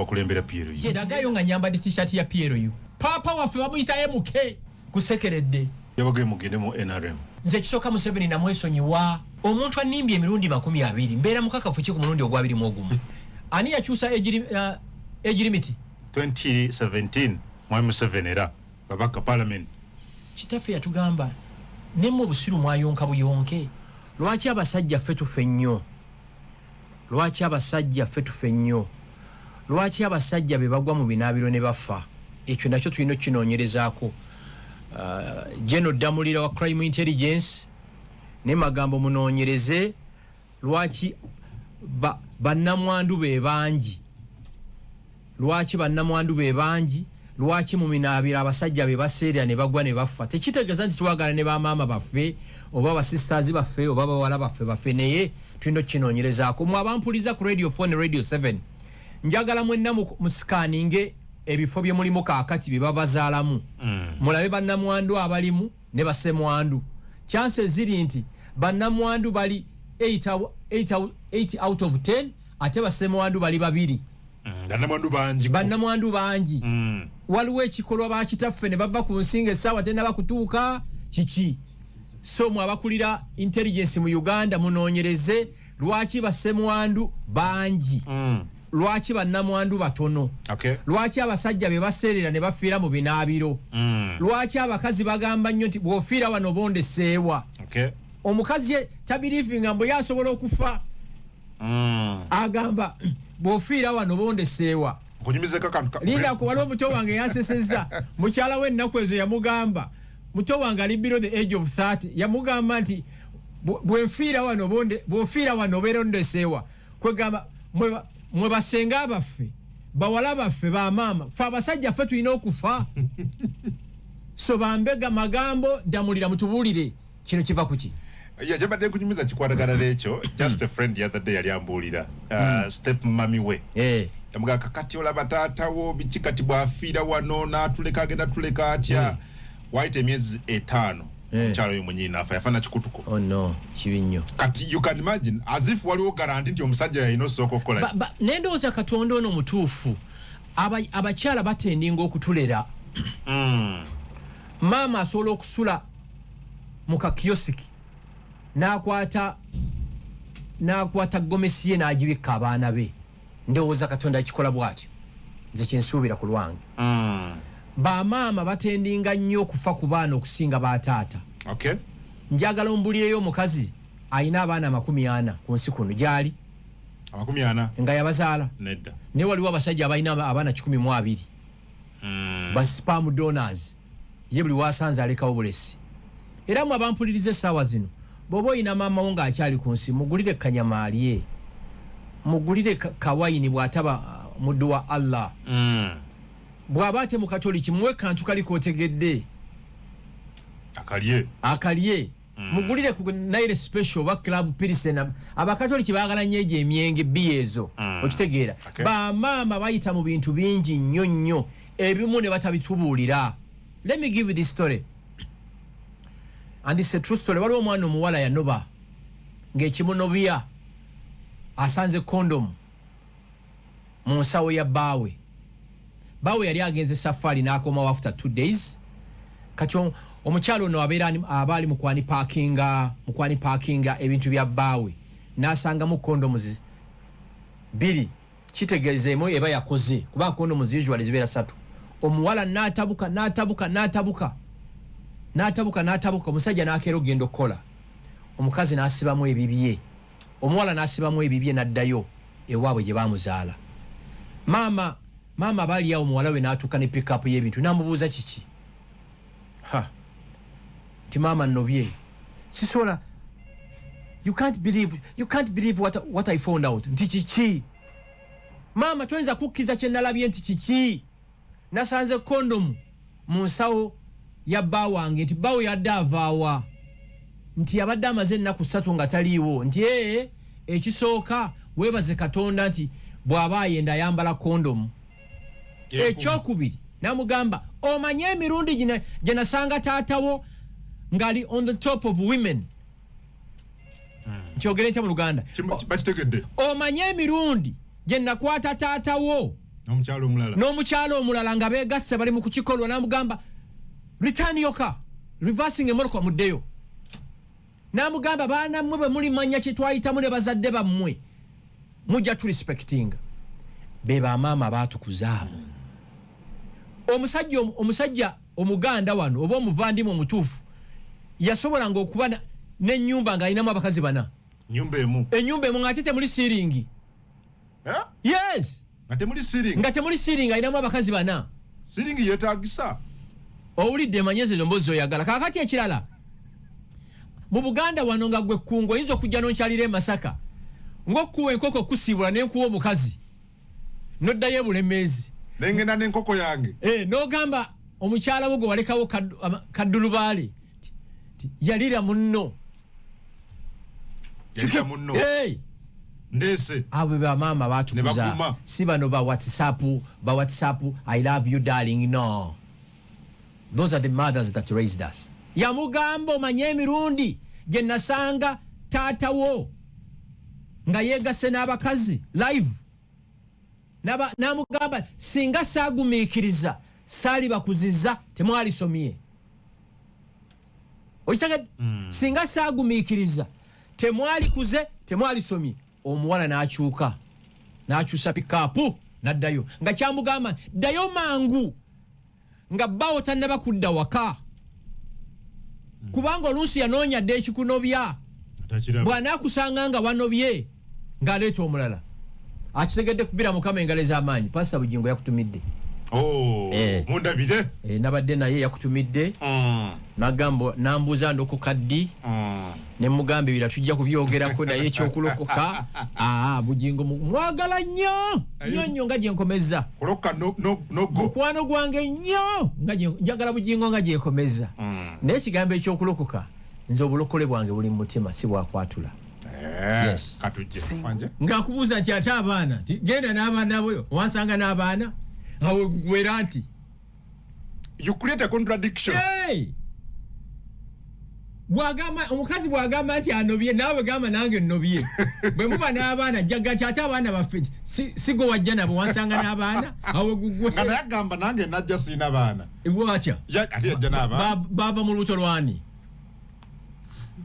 abakulembera PLU. Yes, ndagayo nga nyambadde t-shirt ya PLU. Papa waffe bamuyita MK kusekeredde. Yabagaye mugende mu NRM. Nze kisooka Museveni namwesonyiwa. Omuntu animbye emirundi 20 mbeera mukakafu ki ku mulundi ogwabirimu ogumu. Ani yakyusa age limit? 2017 Mwami Museveni era babaka parliament. Kitaffe yatugamba nemu obusiru mwayonka buyonke. Lwaki abasajja ffe tufe nnyo? Lwaki abasajja ffe tufe nnyo? Lwaki abasajja be bagwa mu binaabiro ne bafa? Ekyo nakyo tulina okukinoonyerezaako. General Damulira wa Crime Intelligence ne magambo munoonyereze lwaki bannamwandu be bangi. Lwaki bannamwandu be bangi? Lwaki mu minaabiro abasajja be baseerera ne bagwa ne bafa? Tekitegeeza nti twagala ne bamaama baffe oba basisters baffe oba bawala baffe naye tulina okukinoonyerezaako. Mwe abampuliza ku Radio 4 ne Radio 7 njagala mwenna mu scanning ebifo bye mulimu kaakati bye babazaalamu. Mulabe bannamwandu abalimu ne basemwandu. Chances ziri nti bannamwandu bali 8 out of 10 ate basemwandu bali 2. Bannamwandu bangi. Waliwo ekikolwa bakitaffe ne bava ku nsinga essaawa tennaba kutuuka kiki. So mwe abakulira intelligence mu Uganda munoonyereze lwaki basemwandu bangi. Lwaki bannamwandu batono. Lwaki abasajja be baseerera ne bafiira mu binaabiro. Lwaki abakazi bagamba nnyo nti bw'ofiira wano bondeseewa. Omukazi tabiriivinga mbu yasobola okufa. Agamba bw'ofiira wano bondeseewa. Linda ku waliwo muto wange yansesezza. Mukyala we ennaku ezo yamugamba. Muto wange ali below the age of 30. Yamugamba nti bw'ofiira wano obeera ondeseewa. Kwegamba mwe basenga abaffe bawala baffe bamaama ffe abasajja ffe tulina okufa. So bambega magambo Damulira mutubuulire kino kiva kuki? Yajabadde kunyumiza kikwatagana n'ekyo. Just a friend the other day yali ambuulira step mami we yamuga kakati olaba taatawo biki kati bw'afiira wano n'atuleka agenda tuleka atya. Wayita emyezi 5 omukyalo oyo mwennyini n'afa yafaana kikutuko. Oh no, kibi nnyo. Kati you can imagine as if waliwo garanti nti omusajja yalina osooka okukola. Nendowooza Katonda ono mutuufu. Abakyala batendinga okutulera. Maama asobola okusula mu kakiyosiki n'akwata gomesi ye n'agibikka abaana be. Ndowooza Katonda akikola bw'atyo. Nze kyensuubira ku lwange. Bamaama batendinga nnyo okufa ku baana okusinga bataata. Njagala ombulireyo omukazi ayina abaana 40 ku nsi kuno gyali. 40 nga yabazaala. Nedda. Ne waliwo abasajja abalina abaana 12. Ba spam donors. Ye buli wasanze alekawo bulesi. Era mwe abampuliriza essaawa zino bw'oba oyina maama wo ng'akyali ku nsi mugulire kanyamaalye. Mugulire kawayini bw'ataba muddu wa Allah. Bw'aba ate mu katoliki muwe kantu kali kootegedde. Akalye. Mugulire ku Naire Special ba Club Pilsen. Abakatoliki baagala nnyo egyo emyenge ezo. Okitegeera. Bamaama bayita mu bintu bingi nnyo nnyo. Ebimu ne batabitubuulira. Let me give you this story. And it's a true story. Waliwo omwana omuwala yanoba ng'ekimunobya asanze kondom mu nsawo ya bbaawe. Bbaawe yali agenze safari n'akomawo after 2 days. Kati omukyalo ono abaali mukwani parkinga ebintu bya bbaawe n'asangamu condoms 2. Kitegeezemu eba yakoze kuba condoms usually zibeera 3. Omuwala n'atabuka omusajja n'akeera ogenda okukola. Omukazi n'asibamu ebibye. Omuwala n'asibamu ebibye n'addayo ewaabwe gye baamuzaala. Maama baali awo muwala we n'atuuka ne pick up y'ebintu n'amubuuza kiki. Nti maama nnobye. Sisobola. You can't believe what I found out. Nti kiki. Maama toyinza kukkiza kye nalabye nti kiki. Nasanze kondomu mu nsawo ya bba wange nti bbawo yadde avaawa. Nti yabadde amaze ennaku 3 nga taliiwo. Nti ekisooka weebaze Katonda nti bw'aba ayenda ayambala kondomu. Ekyokubiri namugamba omanye emirundi gye nasanga taatawo ngali on the top of women. Nkyogere ntya mu Luganda. Bakitegedde. Omanye emirundi gye nakwata taatawo n'omukyalo omulala nga beegasse bali mu kukikolwa n'amugamba return your car reversing emmotoka muddeyo n'amugamba baana mmwe bwe muli manya kye twayitamu ne bazadde bammwe mujja tu respecting be bamaama baatukuza omusajja omuganda wano oba omuvandimu omutuufu yasobolanga okuba n'ennyumba ng'alinamu abakazi bana ennyumba emu ng'ate temuli siiringi yes nga temuli siiringi alinamu abakazi bana siiringi yeetaagisa owulidde emanyezo ezo mboozi oyagala kaakati ekirala mu Buganda wano nga gwe kkungu oyinza okujja n'onkyalira e Masaka ng'okkuwa enkoko kusiibula n'enkuwa omukazi n'oddayo ebulemeezi nengenda n'enkoko yange n'ogamba omukyala wo gwe walekawo kaddulubaale yalira munno ndese abo bamaama baatukuza si bano ba whatsapp I love you darling no those are the mothers that raised us yamugamba omanye emirundi gye nasanga taatawo nga yeegase n'abakazi live n'amugamba singa saagumiikiriza saali bakuziza temwalisomye okitegedde singa saagumiikiriza temwalikuze temwalisomye omuwala n'akyusa pikaapu n'addayo nga kyamugamba ddayo mangu nga bbawo tannaba kudda waka kubanga oluusi yanoonya dde ekikunobya bw'anaakusanga nga wanobye ng'aleeta omulala akitegedde kubira mukama engalo ez'amaanyi pasita Bugingo yakutumidde mundabire nabadde naye yakutumidde nagamba nambuuza ndokukaddi ne mugamba ebira tujja kubyogerako naye ekyokulokoka Bugingo mwagala nnyo nnyo nga gye nkomeza mukwano gwange nnyo njagala Bugingo nga gye nkomeza naye ekigambo ekyokulokoka nze obulokole bwange buli mu mutima si bwakwatula ng'akubuuza nti ate abaana genda n'abaana bo wansanga n'abaana awe gwera nti you create a contradiction omukazi bw'agamba nti anobye naawe gamba nange nnobye bwe muba n'abaana jjaga nti ate abaana baffe sigo wajja nabo wansanga n'abaana awe gugwe nga naye agamba nange najja siina baana bwatya ate yajja n'abaana baava mu lubuto lwani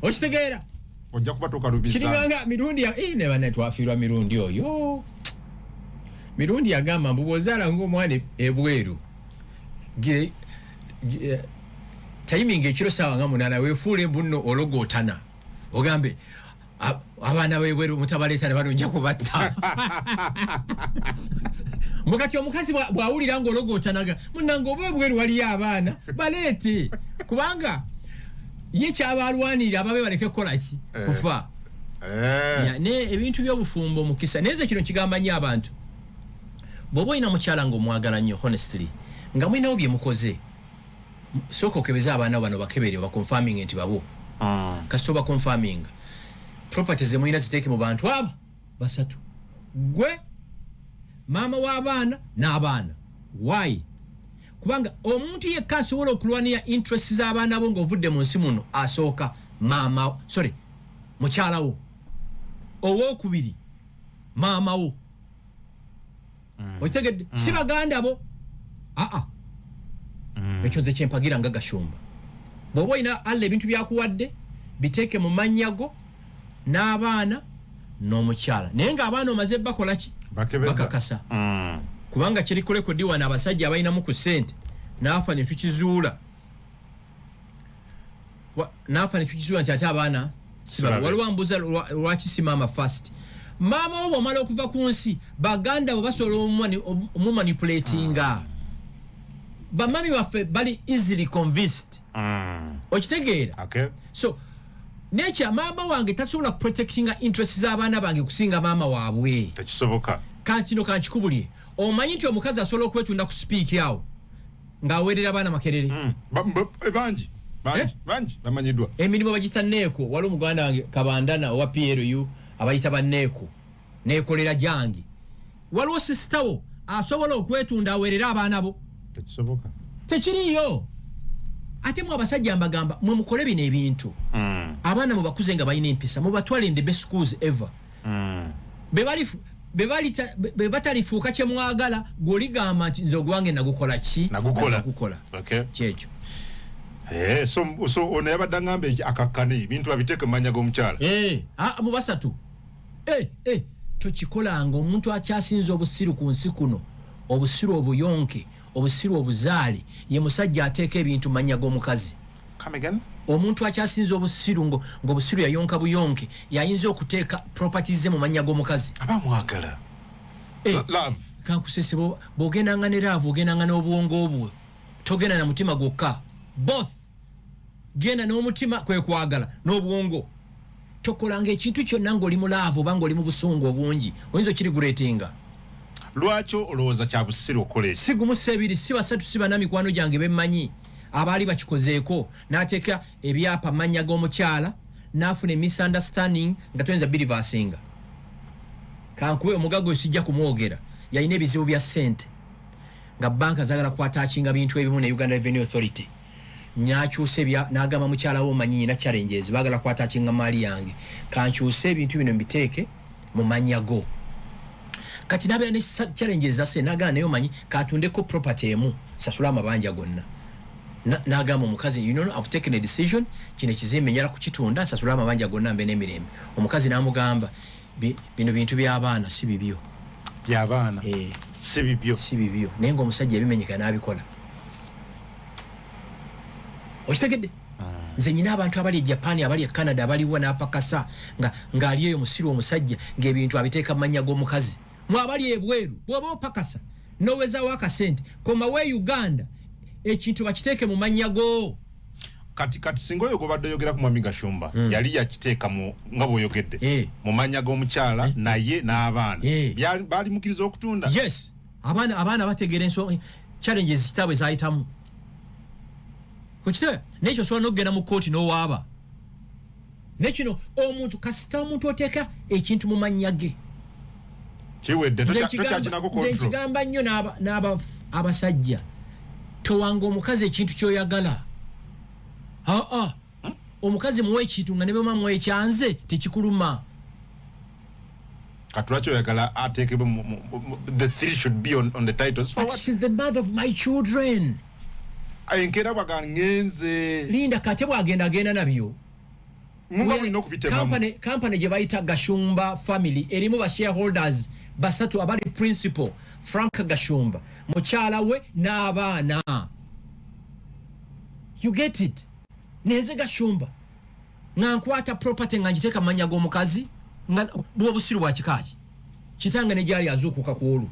okitegeera ojja kubatuuka lubiza kiringanga mirundi ne bana twafiirwa mirundi oyo mirundi yagamba mbu bw'ozaala ng'omwana ebweru tayiminga ekiro saawa nga 8 weefuule bunno ologootana ogambe abaana b'ebweru mutabaleeta ne bano nja kubatta mukati omukazi bw'awulira ng'ologootanaga munnange oba ebweru waliyo abaana baleete kubanga ye kyabalwanirira ababe baleke kukolaki kufa ne ebintu by'obufumbo mukisa naye nze kino kigamba nnyo abantu bw'oba olina mukyala ng'omwagala nnyo honestly nga mulinawo bye mukoze sooka okebeza abaana bano bakebere bakonfaming nti babo kasita oba confaming property ze mulina ziteeke mu bantu abo basatu gwe maama w'abaana n'abaana why kubanga omuntu yekka asobola okulwanira interest z'abaana bo ng'ovudde mu nsi muno asooka maama mukyalawo owookubiri maama wo okitegedde si baganda bo ekyo nze kyempagira nga gashumba bw'oba olina alla ebintu byakuwadde biteeke mu mannya go n'abaana n'omukyala naye ng'abaana omaze bakolaki bakakasa kubanga kiri ku lekodi wano abasajja abalinamu ku ssente naafa ne tukizuula nti ate abaana waliwo ambuuza lwaki si maama fast maama wo bw'omala okuva ku nsi baganda bo basobola omumanipulatinga bamami baffe bali easily convinced okitegeera so nekya maama wange tasobola kuprotectinga interest z'abaana bange kusinga maama waabwe tekisoboka kantino kankikubulye omanyi nti omukazi asobola okwetunda ku sipiiki awo ng'aweerera abaana makerere bangi bamanyiddwa emirimu bagita neeko waliwo omuganda wange kabandana owa PLU abayita banneeko neekolera jange waliwo sisitawo asobola okwetunda aweerera abaana bo tekisoboka tekiriyo ate mu abasajja mbagamba mwe mukole bino ebintu abaana mubakuze nga balina empisa mubatwale in the best schools ever be batalifuuka kye mwagala gwoligamba nti nze ogwange nagukola ki nagukola okay kyekyo so ono yabadde ngambe akakkane bintu abiteeke mu manya g'omukyala mu basatu tokikolanga omuntu akyasinza obusiru ku nsi kuno obusiru obuyonke obusiru obuzaale ye musajja ateeka ebintu manya g'omukazi omuntu akyasinza obusiru ng'obusiru yayonka buyonke yayinza okuteeka properties ze mu manya g'omukazi abamwagala love kankusese bw'ogendanga ne love ogendanga n'obwongo obwo togenda na mutima gwokka both genda n'omutima kwe kwagala n'obwongo tokolanga ekintu kyonna ng'oli mu love oba ng'oli mu busungu obungi oyinza okiriguleetinga lwaki olowooza kya busiru okola ekyo si gumu si ebiri si basatu si bana mikwano gyange bemmanyi abaali bakikozeeko n'ateeka ebyapa manya g'omukyala n'afuna misunderstanding nga toyinza birivasinga kankube omugago sijja kumwogera yalina ebizibu bya ssente nga banka zaagala kwataakinga bintu ebimu ne Uganda Revenue Authority nyakyuse n'agamba mukyala wo omanyi nyina challenges baagala kwataakinga maali yange kankyuse ebintu bino mbiteeke mu manya go kati nabeera ne challenges zase n'agamba naye omanyi katundeko property emu sasula amabanja gonna n'agamba omukazi I've taken a decision kino ekizimbe njala kukitunda sasula amabanja gonna mbe n'emirembe omukazi n'amugamba bino bintu by'abaana si bibyo by'abaana si bibyo naye ng'omusajja ebimenyeka n'abikola okitegedde nze nyina abantu abali e Japan abali e Canada abaliwo n'apakasa ng'ali eyo musiru omusajja ng'ebintu abiteeka mu mannya g'omukazi mwe abali ebweru bw'oba opakasa n'owezaawo akasente komawe Uganda ekintu bakiteeke mu mannya go kati singa oyo gobadde oyogera ku Mwami Gashumba yali yakiteeka nga bw'oyogedde mu mannya g'omukyala naye n'abaana baali mukkiriza okutunda yes abaana bategeera ensonga challenges kitaabwe zaayitamu okitegeera n'ekyo osobola n'okugenda mu kkooti n'owaaba nekino omuntu kasita omuntu oteeka ekintu mu mannya ge kiwedde tokyakinako control nze nkigamba nnyo abasajja towanga omukazi ekintu ky'oyagala omukazi muwe ekintu nga ne bwe muwa ekyanze tekikuluma katulaki oyagala ateekebwe the three should be on the titles but she's the mother of my children ayenkera bwagangenze linda kate bwagenda nabyo kampani gye bayita Gashumba family erimu ba shareholders basatu abali principal Frank Gashumba mukyala we n'abaana you get it neze Gashumba nga nkwata property nga ngiteeka mu mannya g'omukazi bw'obusiru bwa kikaaki kitanga ne gyali azuukuka ku olwo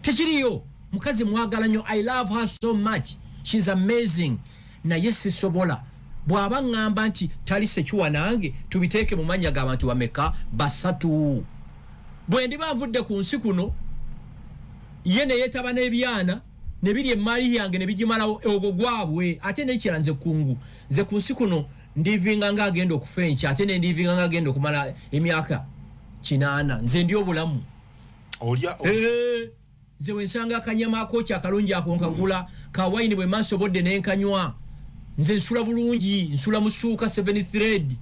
tekiriyo mukazi mwagala nnyo I love her so much she's amazing naye sisobola bw'aba ngamba nti tali sekiwa nange tubiteeke mu mannya g'abantu bameka basatu bwe ndiba nvudde ku nsi kuno ye ne yeetaba n'ebyana ne biri emaali yange ne bigimalawo ogwo gwabwe ate n'ekira nze kungu nze ku nsi kuno ndivinga nga agenda okufa enkya ate ne ndivinga nga agenda okumala emyaka 8 nze ndi obulamu nze wensanga akanyama akokya akalungi akonkagula ka wayini bwe mansobodde n'enkanywa nze nsula bulungi nsula musuuka 7 thread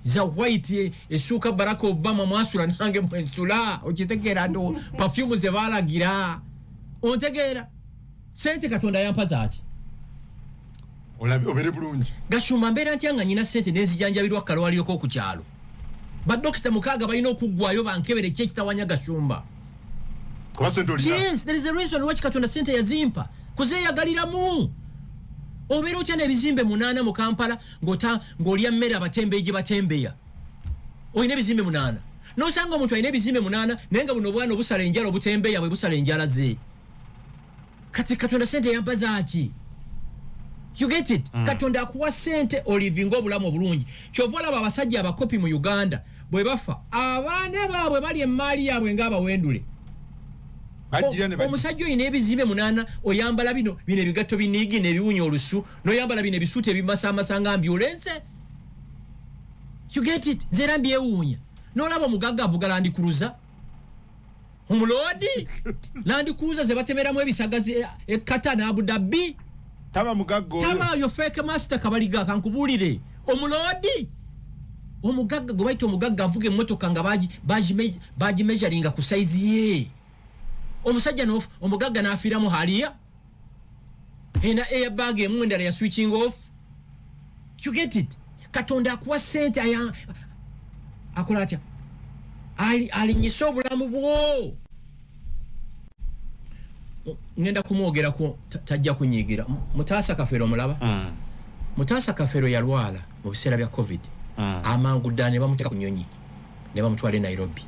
za white esuuka Barack Obama mwasula nange mwensula okitegeera ndo perfume ze baalagira ontegeera sente Katonda yampa zaaki obere bulungi Gashumba mbeera ntya nga nyina sente n'ezijanjabirwa kalwalyoko ku kyalo badokita 6 balina okuggwayo bankebere kyekitawanya Gashumba yes there is a reason why Katonda sente yazimpa kuzeeyagaliramu obeera otya n'ebizimbe 8 mu Kampala ng'olya mmere abatembeyi gye batembeya olina ebizimbe 8 n'osanga omuntu alina ebizimbe 8 naye nga buno obwana obusala enjala obutembeya bwe busala enjala ze kati Katonda sente yampa zaaki you get it Katonda akuwa sente olivinga obulamu obulungi kyova olaba abasajja abakopi mu Uganda bwe bafa abaana baabwe bali emaali yaabwe ng'abawendule omusajja oyina ebizimbe 8 oyambala bino ebigatto biniigi n'ebiwunya olusu n'oyambala bino ebisuuti ebimasamasa nga ambulance you get it nze era mbyewuunya n'olaba omugagga avuga landikuruza omuloodi landikuruza ze batemeramu ebisagazi ekata ne Abu Dhabi taba mugagga oyo taba yo fake master kabaliga kankubuulire omuloodi omugagga gwe bayita omugagga avuga emmotoka nga baji measuringa ku size ye omusajja no omugagga n'afiiramu haliya ena airbag emu endala ya switching off. You get it? Katonda akuwa sente akola atya alinyisa obulamu bwo. Ngenda kumwogerako tajja kunyigira. Mutaasa Kafeero mulaba? Mutaasa Kafeero yalwala mu biseera bya covid. Amangu ddala ne bamuteeka ku nnyonyi ne bamutwala e Nairobi.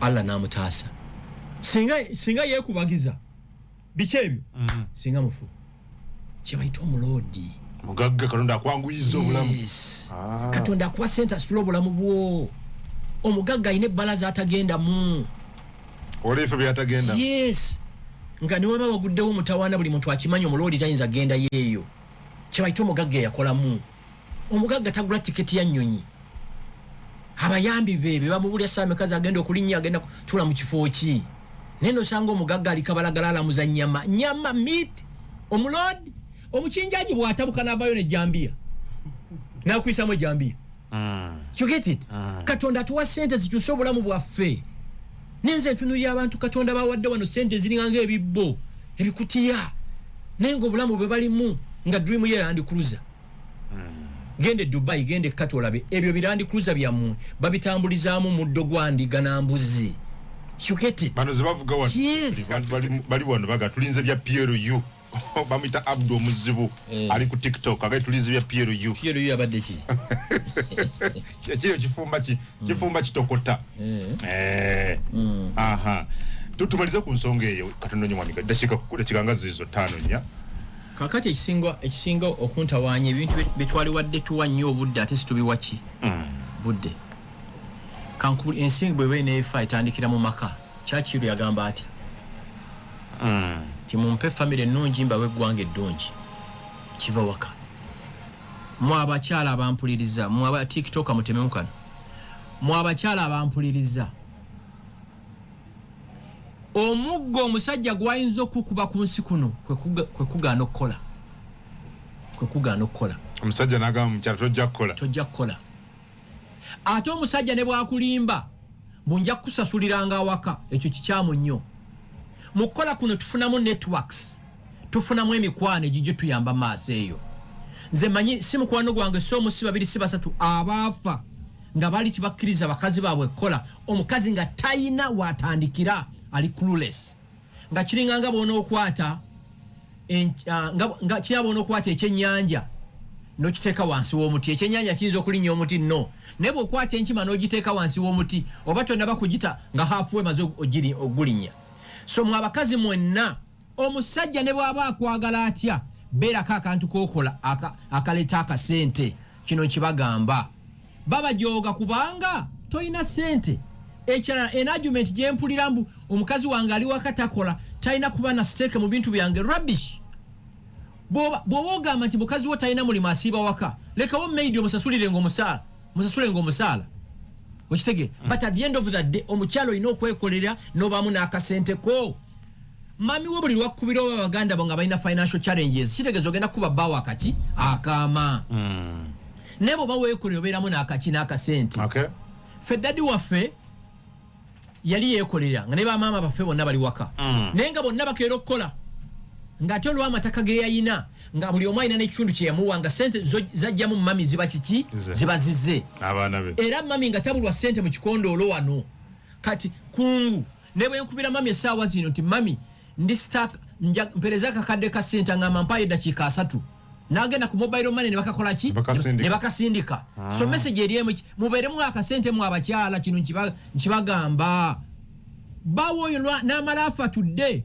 Allah n'amutaasa. Singa yeekubagiza biki ebyo singa mufu kye bayita omuloodi. Mugagga Katonda akwanguyiza obulamu. Katonda akuwa sente asitula obulamu bwo. Omugagga ayina ebbalaza atagendamu. Olefe byatagenda. Yes. Nga ne waba waguddewo mutawaana buli muntu akimanyi omuloodi tayinza genda yeeyo. Kye bayita omugagga yakolamu. Omugagga tagula tiketi ya nnyonyi. Abayambi be bamubulya saamekazi agenda okulinnya agenda kutula mu kifo ki. Neno sanga omugagga alikabalagala alamuza nyama meat omuloodi omukinjanyi bw'atabuka n'avaayo ne jambia n'akwisamu ejambia. You get it? Katonda atuwa sente zikyusa obulamu bwaffe. Nenze ntunuulira abantu Katonda bawadde wano sente ziringa ng'ebibbo ebikutiya naye ng'obulamu bwe balimu nga dream ye Land Cruiser. Gende Dubai gende katolabe ebyo birandi cruiser byammwe babitambulizaamu muddo gwandiga na mbuzi. You get it? Bano zibavuga wano. Yes. Bali wano baga tulinze bya PRU. Bamita Abdu Muzibu ali ku TikTok agai tulinze bya PRU. PRU yabadde ki? Kiro kifumba kitokota. Aha. Tutumaliza ku nsonga eyo Katonda nyumwami dashika kule kigangazi zo 5 nya. Kakati ekisinga okuntawaanya ebintu betwali wadde tuwa nnyo obudde ate situbiwaki budde kankubuli ensingi bwe beneefa etandikira mu maka Churchill yagamba ati timumpe famire ennungi mbawe eggwanga eddungi kiva waka. Mwe abakyala abampuliriza mwe aba TikTok muteme kano mwe abakyala abampuliriza omuggo omusajja gwayinza okukuba ku nsi kuno kwe kugaana okukola. Omusajja n'agamba mukyala tojja kukola. Ate omusajja ne bwakulimba bunja kusasuliranga awaka ekyo kikyamu nnyo. Mu kukola kuno tufunamu networks tufunamu emikwano egijjo tuyamba maaso eyo. Nze manyi si mukwano gwange so omusi babiri si basatu abaafa nga bali kibakkiriza bakazi baabwe kola omukazi nga tayina watandikira ali clueless nga kiringa nga bona okwata nga kiyabona okwata ekyennyanja no kiteeka wansi w'omuti ekyennyanja kiyinza okulinnya omuti no naye bw'okwata enkima n'ogiteeka wansi w'omuti oba tonna bakugita nga halfway maze ogulinnya. So mwe abakazi mwenna omusajja ne bw'aba akwagala atya beerako akantu k'okola akaleeta akasente kino kibagamba babajooga kubanga toyina sente. Ekirala en argument gye mpulira mbu omukazi wange ali wakatakola talina kuba na stake mu bintu byange rubbish. Bw'oba ogamba nti mukazi wo talina mulimu asiiba waka lekawo maid omusasulirenga omusaala okitege. But at the end of the day omukyalo olina okwekolera n'obaamu n'akasente ko. Mami wo buli lwakkubira oba baganda bo nga balina financial challenges kitegeeza ogenda kuba bbaawo akaki akaama. Naye bw'oba weekolera obeeramu n'akaki n'akasente. Ffe ddadi waffe yali yeekolera nga ne bamaama baffe bonna bali waka naye nga bonna bakeera okukola ng'ate olw'amataka ge yayina nga buli omu alina n'ekitundu kye yamuwa nga sente zajjamu mami ziba kiki ziba zize era mami nga tabulwa sente mu kikondoolo wano kati kungu ne bwe nkubira mami essaawa zino nti mami ndi stak mpereza akakadde ka sente ngamba mpayo eddakiika 3 n'agenda ku mobile money ne bakakola ki ne bakasindika. So message eriemu mubeeremu akasente mu abakyala kino nkibagamba bawo oyo n'amala afatudde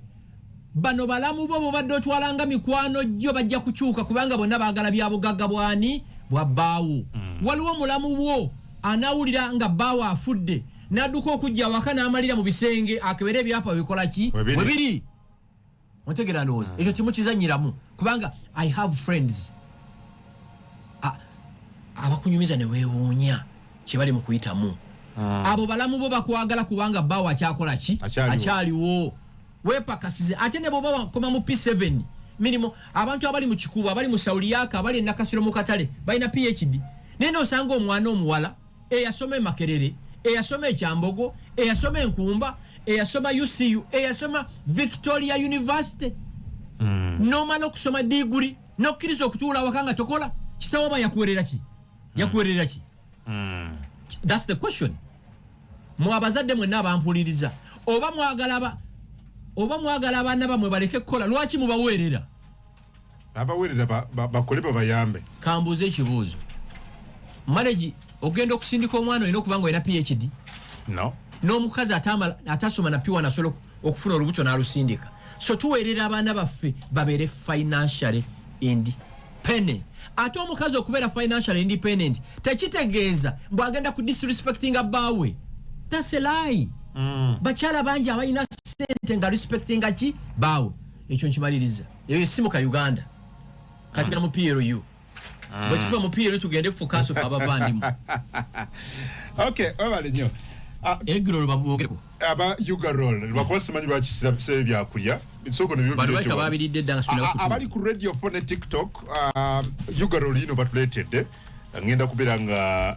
bano balamu bo badde otwalanga mikwano jjo bajja kukyuka kubanga bonna baagala bya bugagga bwani bwa bbaawo. Waliwo omulamu bwo anaawulira nga bbaawo afudde n'adduka okujja waka n'amalira mu bisenge akebera ebyapa bikola ki webiri. Ontegera ndowooza ekyo kimukizanyiramu kubanga I have friends abakunyumiza ne weewuunya kye bali mu kuyitamu. Abo balamu bo bakwagala kubanga bbaawo akyakola ki akyaliwo weepakasize. Ate ne bw'oba wakoma mu P7 mirimu abantu abali mu kikubo abali mu Sauliyaka abali e Nakasiro mu katale balina PhD nene osanga omwana omuwala eyasoma Makerere eyasoma Kyambogo eyasoma Enkumba eyasoma UCU eyasoma Victoria University nomala okusoma degree nokkiriza okutuula wakanga tokola kitawoba yakuwerera ki that's the question mwabazadde mwenna abampuliriza oba mwagala abaana bamwe baleke kukola lwaki mubaweerera bakole babayambe kambuze ekibuuzo marriage ogenda okusindika omwana olina okuba nga olina PhD n'omukazi atasoma na piwa nasobola okufuna olubuto n'alusindika so tuweerera abaana baffe babeere financially independent ate omukazi okubeera financially independent tekitegeeza mbwagenda ku disrespecting abbaawe that's a lie bakyala bangi abalina sente nga respectinga ki baawe ekyo nkimaliriza eyo simu ka Uganda kati na mu PLU bwe tuva mu PLU tugende focus of abavandimu okay wabale nnyo egirolo babugereko aba Ugarol bakosa manyi bakisira bise byakulya isoko nebyo bali babiridde danga suna ku abali ku radio phone TikTok Ugarol ino batuletedde ngenda kubiranga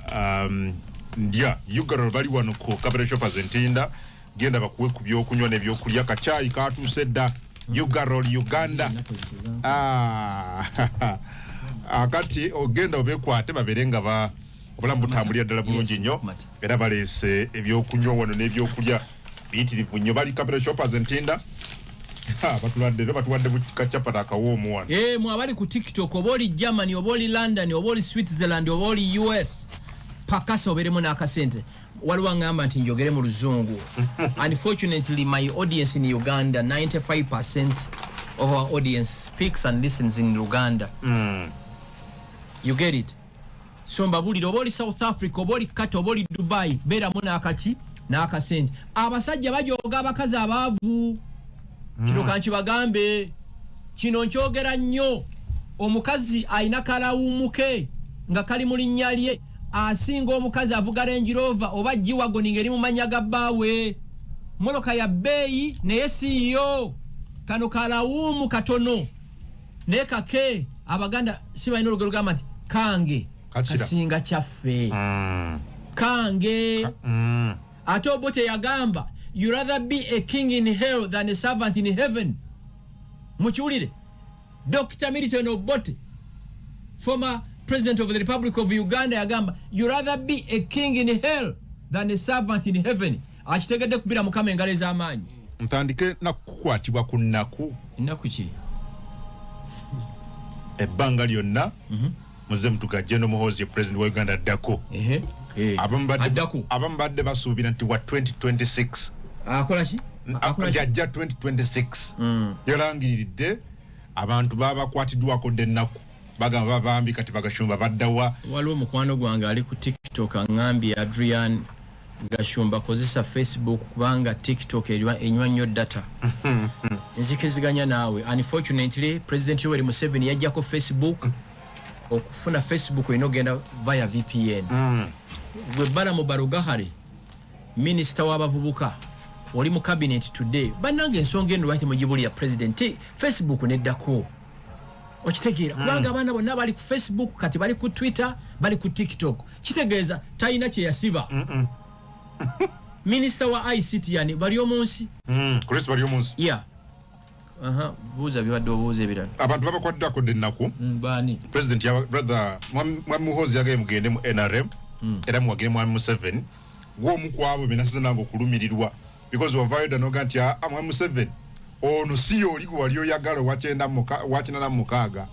ndia Ugarol bali wano ko Cabaret Shoppers Ntinda genda bakuwe ku byokunywa nebyokulya kachai katusedda Ugarol Uganda akati ogenda obekwate baberenga ba obulambu tambulira ddala bulungi nnyo era balese ebyokunywa wano n'ebyokulya biyitirivu nnyo bali Cabaret Shoppers Ntinda batuwadde kachapata akawoomu wano mwabali ku TikTok oba oli Germany oba oli London oba oli Switzerland oba oli US pakasa oberemu n'akasente waliwo ngamba nti njogere mu luzungu unfortunately my audience in Uganda 95% of our audience speaks and listens in Uganda you get it so mbabulira oba oli South Africa oba oli Qatar oba oli Dubai beeramu n'akasente abasajja bajooga abakazi abaavu kino kankibagambe kino nkyogera nnyo omukazi ayina kalawumuke nga kali mu linnya lye asinga omukazi avuga Range Rover oba G-Wagon ngeri mu manya ga bbaawe moloka ya bbeeyi naye siiyo kano kalawumu katono naye kake abaganda si balina olugero gamba nti kange kasinga kyaffe kange ate Obote yagamba you rather be a king in hell than a servant in heaven mukiwulire Dr. Milton Obote former President of the Republic of Uganda yagamba you rather be a king in hell than a servant in heaven akitegedde kubira mukama engalo ez'amaanyi ntandike nakukwatibwa ku nnaku ki ebbanga lyonna muze mutuka General Muhoozi President wa Uganda addako abamu badde basuubira nti wa 2026 akola ki jajja 2026 yalangiriridde abantu babakwatiddwako ddennaku bagamba babambi kati bagashumba baddawa waliwo mukwano gwange ali ku TikTok angambye Adrian Gashumba kozesa Facebook kubanga TikTok enywa nnyo data nzikiziganya naawe unfortunately President Yoweri Museveni yajjako Facebook okufuna Facebook inogenda via VPN gwe bala mu Barugahari Minister w'abavubuka oli mu cabinet today banange ensonga eno lwaki mugibuli ya President Facebook neddako okitegeera kubanga abaana bonna bali ku Facebook kati bali ku Twitter bali ku TikTok kitegeeza talina kye yasiba Minister wa ICT yani bali omunsi Chris bali omunsi buuza biwadde obuuza ebirala abantu babakwaddako ddennaku bani President ya brother Mwami Muhoozi yagaye mugende mu NRM era muwagire Mwami Museveni gwomu kwabo benasize nange okulumirirwa because wavayoda noga nti Mwami Museveni ono siyo oli gwe wali oyagala wakyenda na mukaaga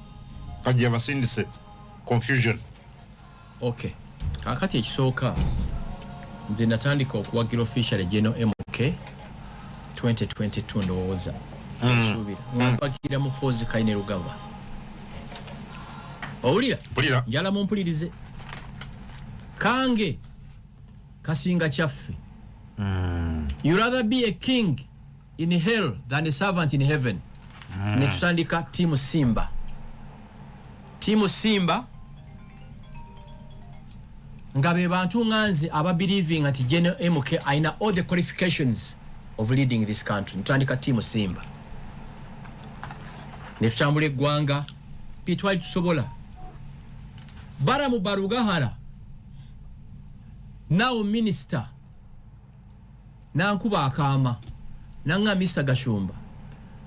kajja basindise confusion okay kakati ekisooka nze natandika okuwagira official General MK 2022 ndowooza nsuubira mpagira Muhoozi Kayine Rugaba owulira njala mumpulirize kange kasinga kyaffe you rather be a king in hell than a servant in heaven netutandika Team Simba nga be bantu nganze ababelieving ati General MK aina all the qualifications of leading this country netutandika Team Simba netutambula eggwanga bitwali tusobola Baramu Barugahara, now minister, Nankuba Akama, Nanga Mr. Gashumba.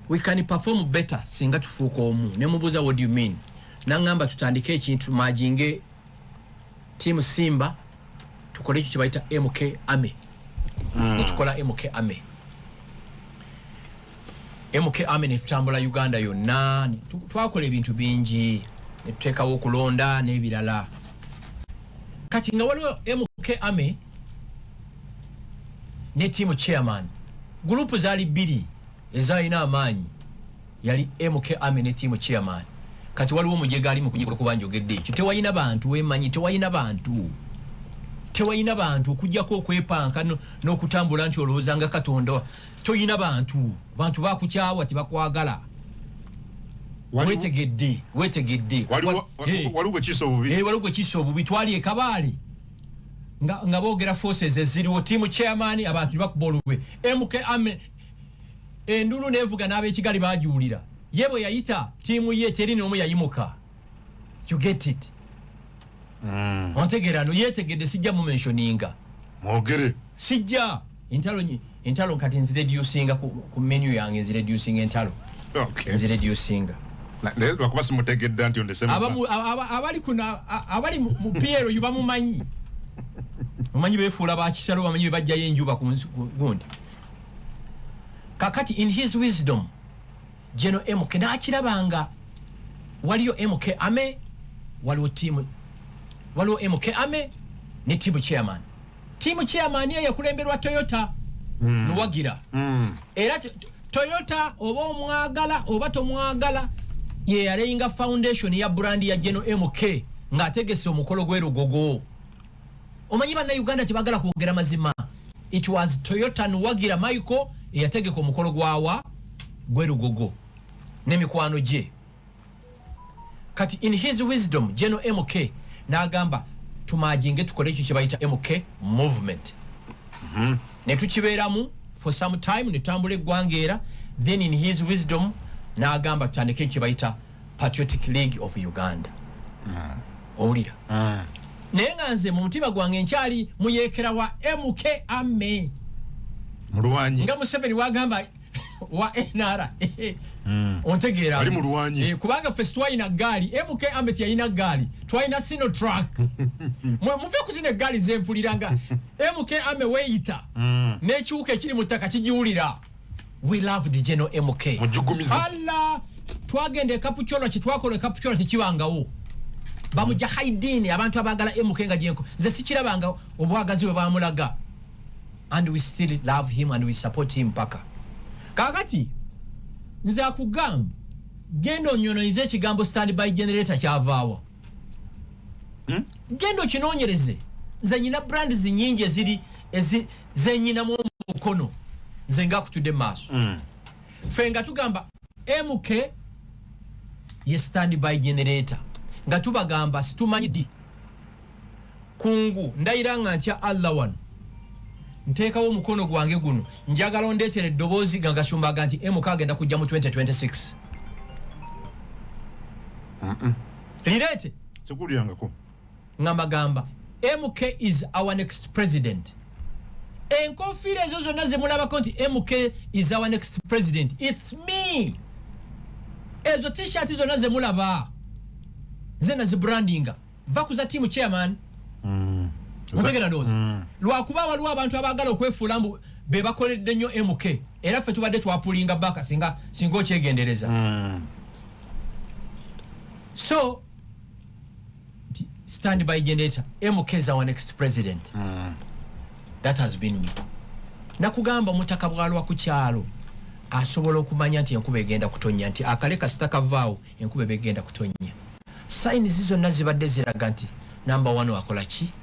We can perform better, singa tufuko omu. Nemubuza, what do you mean? Nangamba tutandike chintu majinge team Simba, tukole chibaita MK Ame. Tukola MK Ame. MK Ame ne tutambula Uganda yonna, twakola ebintu bingi, ne tutekawo okulonda n'ebirala. Kati nga waliwo MK Ame ne team chairman. Group zali bbiri ezalina amaanyi, yali MK Ame ne team chairman. Kati waliwo omujega ali mu kunyigula kuba njogedde ekyo. Tewalina bantu wemanyi, tewalina bantu okujjako okwepanka n'okutambula nti olowooza nga Katonda. Toyina bantu bakukyawa tebakwagala. Wetegedde waliwo kiso obubi. Waliwo kiso obubi. Twali e Kabale nga boogera forces eziriwo, team chairman abantu bakuba olukwe. MK Ame endulu nevuga n'ab'ekigali bajuulira. Yebo yayita timu ye teri n'omu yayimuka. You get it? Ontegerano yetegedde sijja mu mentioninga. Mwogere. Sijja. Entalo kati nzireducinga ku menu yange nzireducinga entalo. Okay. Nzireducinga. Lwakuba simutegedde nti ondesema. Abali mu Piero yuba mumanyi. Mumanyi befuula bakisalo bamanyi bajjayo enjuba ku gundi. Kakati in his wisdom General MK n'akirabanga waliyo MK Ame, waliwo MK Ame ne team chairman. Team chairman ye yakulemberwa Toyota Nuwagira. Era Toyota oba omwagala oba tomwagala ye yalenga foundation ya brand ya General MK ng'ategese omukolo gw'erugogo. Omanyi banna Uganda tebagala kwogera mazima. It was Toyota Nuwagira Michael eyategeka omukolo gwawa gw'erugogo n'emikwano gye. Kati in his wisdom General MK n'agamba tumajinge tukole ekyo kye bayita MK movement. Ne tukibeeramu for some time ne tambula eggwanga era. Then in his wisdom n'agamba tutandike ekyo kye bayita Patriotic League of Uganda. Owulira? Naye nga nze mu mutima gwange nkyali muyeekera wa MK Ame. Mulwanyi. Nga Museveni wagamba wa NRA. Ontegeera. Ali mulwanyi. Kubanga ffe twalina gaali, MK Ame yalina gaali. Twalina sino truck. Muve kuzina gaali zempuliranga. MK Ame weeyita. N'ekiwuka ekiri mu ttaka kigiwulira. We love the General MK. Mujugumiza. Allah twagenda e Kapucholo kitwakola e Kapucholo tekibangawo. Bamujahidini abantu abagala MK nga jenko. Nze sikirabanga obwagazi bwe bamulaga. And we still love him and we support him paka. Kakati nze akugamba gendo nnyononyeze ekigambo standby generator kyavaawa. Gendo kinoonyereze. Nze nyina brands nyingi ze nyinamu omukono nze nga kutudde maaso. Ffe nga tugamba MK ye standby generator nga tubagamba situmanyi di kungu ndayiranga ntya Allah wano nteekawo omukono gwange guno njagala ondeetere eddoboozi nga Gashumba nti MK agenda kujja mu 2026. Lireete sikulyangako nga magamba MK is our next president. Enkofiira ezo zonna ze mulabako nti MK is our next president, it's me. Ezo t-shirt zonna ze mulaba ze nazibrandinga va kuza team chairman. Mutegera ndoza. Lwakuba waliwo abantu abagala okwefuula mbu be bakoledde nnyo MK era ffe tubadde twapulinga baka singa okyegendereza. So stand by generator MK is our next president. That has been me. Nakugamba mutaka bwalwa ku kyalo asobola okumanya nti enkuba egenda kutonnya nti akaleka sitakavaawo enkuba egenda kutonnya. Signs zizo nazibadde ziraga nti number 1 wakola ki?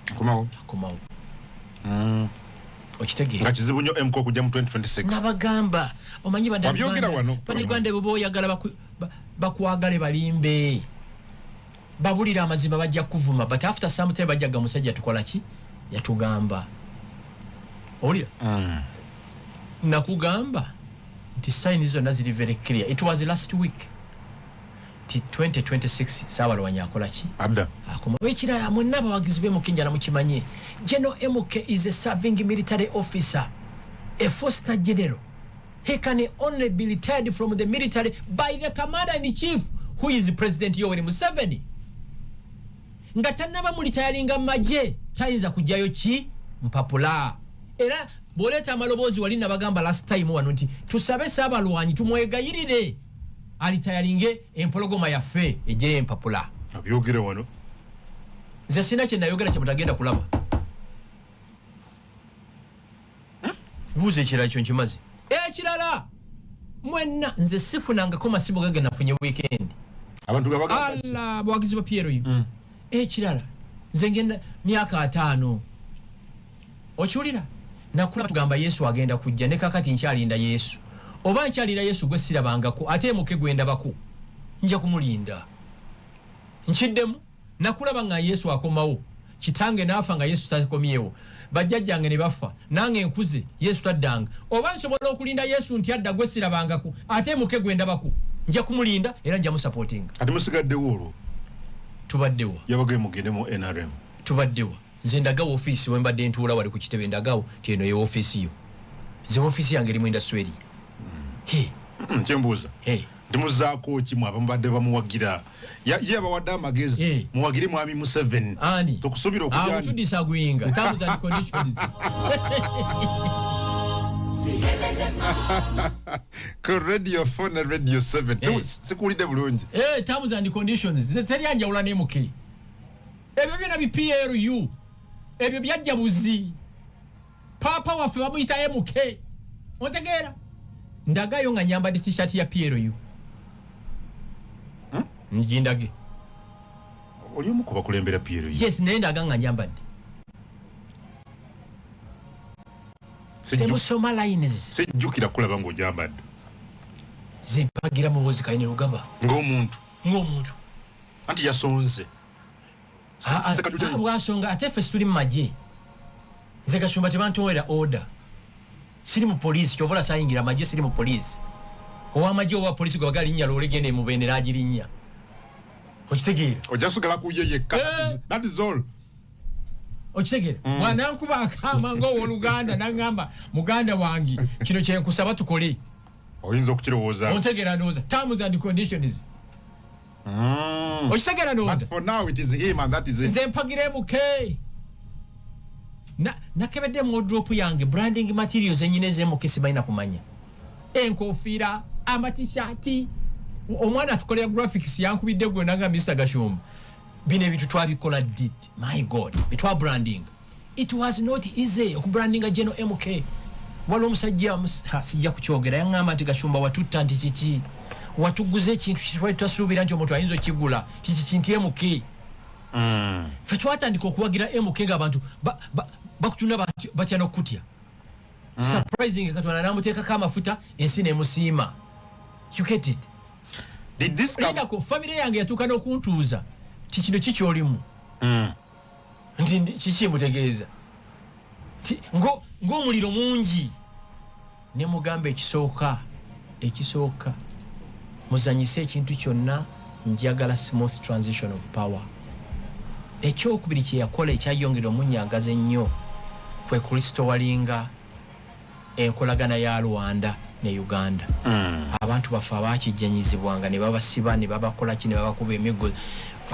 Komawo. Okitegeera. Kizibu nnyo MK okujja mu 2026. Nabagamba omanyi Bannayuganda bo boyagala bakwagale balimbe. Babulira amazima bajja kuvuma but after some time bajjaga musajja tukola ki? Yatugamba. Olya? Nakugamba nti signs zonna ziri very clear. It was last week. nti 2026 Ssaabaalwanyi akola ki adda akoma wekirala mwenna abawagizi b'emukenjana mukimanye General MK is a serving military officer, a foster general. He can only be retired from the military by the commander-in-chief, who is President Yoweri Museveni. Nga tannaba mulitayalinga maje tayinza kujjayo ki mpapula. Era boleta amaloboozi wali nabagamba last time wano nti tusabe Ssaabaalwanyi tumwegayirire alitayalinge empologoma yaffe ejje empapula. abyogere wano nze sina kye nayogera kye mutagenda kulaba. Buuza ekirala kyo nkimaze. Ekirala mwenna nze sifunangako masimu gage nafunye weekend. abantu gabaga alla bwagizi ba Piero yu. Ekirala nze ngenda myaka 5. Okiwulira? Nakula tugamba Yesu agenda kujja ne kakati nkyalinda Yesu. Oba nkyalinda Yesu gwe sirabangako ate muke gwenda bako. Nja kumulinda. Nkiddemu nakulaba nga Yesu akomawo. Kitange nafa nga Yesu takomyewo. Bajjajjange ne bafa nange enkuze Yesu taddanga. Oba nsobola okulinda Yesu nti adda gwe sirabangako ate muke gwenda bako. Nja kumulinda era nja mu supporting. ati musigadde wolo Tubaddewa. yabage mugende mu NRM. Tubaddewa. Nze ndagawo office we mbadde ntuula wali ku kitebe ndagawo tieno ye office yo. Nze office yange limu industry. Nkyembuuza. Ndimuzaako ki mu abambadde bamuwagira. Ye abawadde amagezi muwagire mwami Museveni. Ani. Tokusubira okujja. To disagreeing. Terms and conditions. Radio 4 na Radio 7. Sikulide bulungi. Terms and conditions. Teri anjawula ne muke. Ebyo byonna bi PRU. Ebyo byajja buzi. Papa waffe bamuyita MK. Ontegeera? Ndagayo nga nyambadde t-shirt ya PRU. Njindage. Oli omu ku bakulembera PRU. Yes, nendaga nga nyambadde. Temusoma lines. Sejjukira kulaba ng'ojambadde. Zempagira muwozi Kayini Lugaba. Ng'omuntu. Anti yasonze. Bwasonga ate ffe tuli mu magye. Nze Kashumba tebantowera order. Siri mu police kyovola sayingira magye siri mu police. Ow'amagye owa police gwe bagali nnya lolegende mu bendera agirinnya. Okitegeera? Ojasugala ku ye yekka. That is all. Okitegeera? Bwanankuba akama ng'owoluganda n'angamba muganda wange kino kye nkusaba tukole. Oyinza okukirowooza. Ontegeera ndowooza. Terms and conditions. Okitegeera ndowooza. But for now it is him and that is it. Nze mpagire MK. Nakebedde mu wardrobe yange branding materials ennyine ez'MK sibalina kumanya. Enkofiira, amatishati. Omwana atukolera graphics yankubidde gwe nanga Mr. Gashumba. Bino ebintu twabikola did. My God. Bitwa branding. It was not easy okubrandinga General MK. Waliwo omusajja sijja kukyogera yaŋŋamba nti Gashumba watutta nti kiki. Watuguze ekintu kitwali twasuubira nti omuntu ayinza okigula. Kiki nti MK. Ffe twatandika okuwagira MK ng'abantu bakutunda batya n'okutya. Surprising Katonda n'amuteekako amafuta ensi n'emusiima. You get it? Did this come? Linda ko family yange yatuuka n'okuntuuza ti kino kikyolimu. Nti kiki mutegeeza. Ng'omuliro mungi. Ne mugamba ekisooka muzanyise ekintu kyonna njagala smooth transition of power. Ekyokubiri kye yakola ekyayongera omunyagaza ennyo kwe Kristo walinga enkolagana ya Rwanda ne Uganda. Abantu bafa abakijjanyizibwanga ne babasiba ne babakola ki ne babakuba emigo